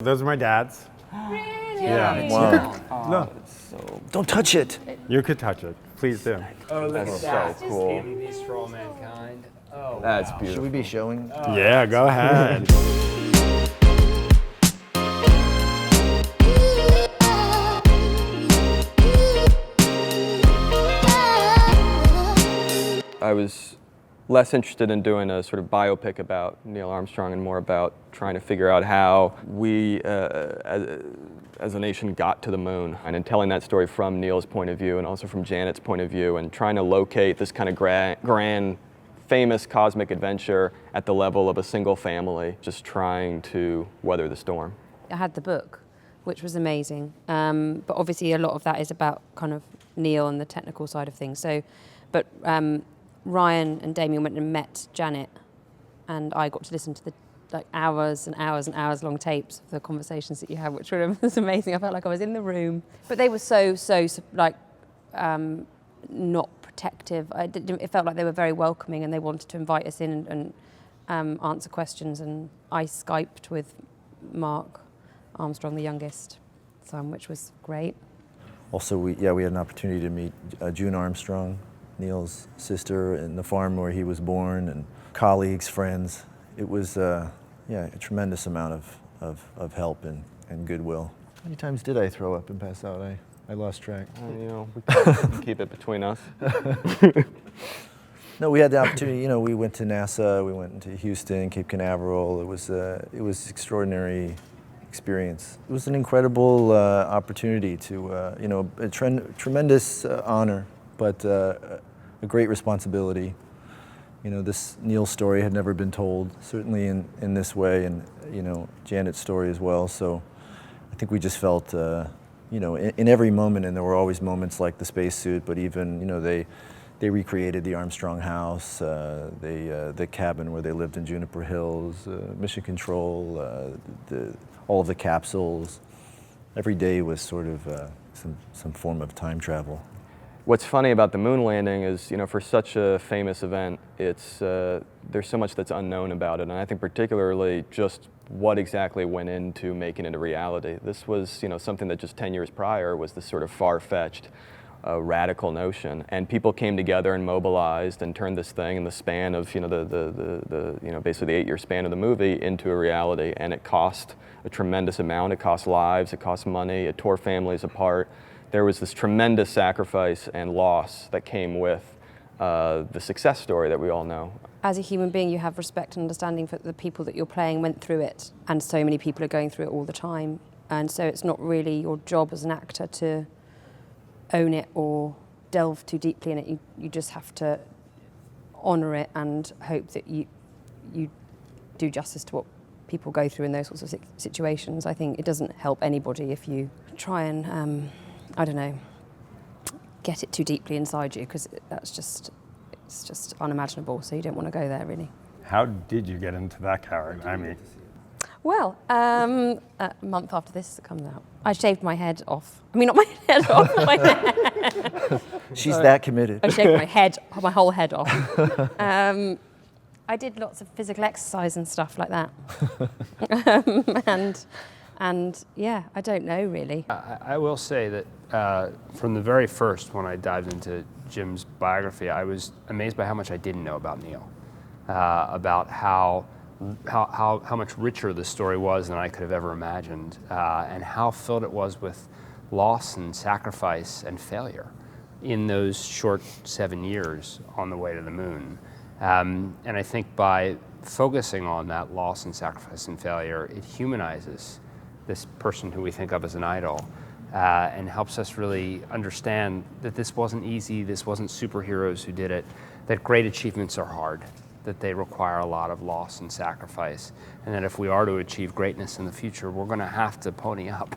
Those are my dad's. Really? Yeah. Wow. No, Don't touch it. you could touch it. Please do. Oh, look That's at that. so cool. Amy Beast for all mankind. Oh, That's wow. beautiful. Should we be showing? Yeah, go ahead. I was less interested in doing a sort of biopic about Neil Armstrong and more about trying to figure out how we as a nation got to the moon, and in telling that story from Neil's point of view and also from Janet's point of view, and trying to locate this kind of grand, famous cosmic adventure at the level of a single family, just trying to weather the storm. I had the book, which was amazing, but obviously a lot of that is about kind of Neil and the technical side of things. So, but Ryan and Damien went and met Janet, and I got to listen to the hours and hours and hours long tapes of the conversations that you had, which was amazing. I felt like I was in the room, but they were so not protective. It felt like they were very welcoming, and they wanted to invite us in and answer questions. And I Skyped with Mark Armstrong, the youngest son, which was great. Also, we had an opportunity to meet June Armstrong, Neil's sister, and the farm where he was born, and colleagues, friends. It was a tremendous amount of help and goodwill. How many times did I throw up and pass out? I lost track. We can keep it between us. No, we had the opportunity. We went to NASA, we went to Houston, Cape Canaveral. It was extraordinary experience. It was an incredible opportunity to, a tremendous honor, but a great responsibility. This Neil story had never been told, certainly in this way, and Janet's story as well. So I think we just felt, in every moment, and there were always moments like the spacesuit, but even they recreated the Armstrong house, the cabin where they lived in Juniper Hills, mission control, all of the capsules. Every day was sort of some form of time travel. What's funny about the moon landing is, for such a famous event, there's so much that's unknown about it, and I think particularly just what exactly went into making it a reality. This was, something that just 10 years prior was this sort of far-fetched, radical notion, and people came together and mobilized and turned this thing in the span of, basically the 8-year span of the movie into a reality, and it cost a tremendous amount. It cost lives, it cost money, it tore families apart. There was this tremendous sacrifice and loss that came with the success story that we all know. As a human being, you have respect and understanding for the people that you're playing went through it, and so many people are going through it all the time. And so it's not really your job as an actor to own it or delve too deeply in it. You just have to honour it and hope that you do justice to what people go through in those sorts of situations. I think it doesn't help anybody if you try and get it too deeply inside you, because it's just unimaginable. So you don't want to go there, really. How did you get into that character? I mean, Well, a month after this comes out, I shaved my head off. I mean, not my head off. My head. She's that committed. I shaved my whole head off. I did lots of physical exercise and stuff like that. And yeah, I don't know really. I will say that from the very first, when I dived into Jim's biography, I was amazed by how much I didn't know about Neil, about how much richer the story was than I could have ever imagined, and how filled it was with loss and sacrifice and failure in those short 7 years on the way to the moon. And I think by focusing on that loss and sacrifice and failure, it humanizes this person who we think of as an idol, and helps us really understand that this wasn't easy, this wasn't superheroes who did it, that great achievements are hard, that they require a lot of loss and sacrifice, and that if we are to achieve greatness in the future, we're going to have to pony up.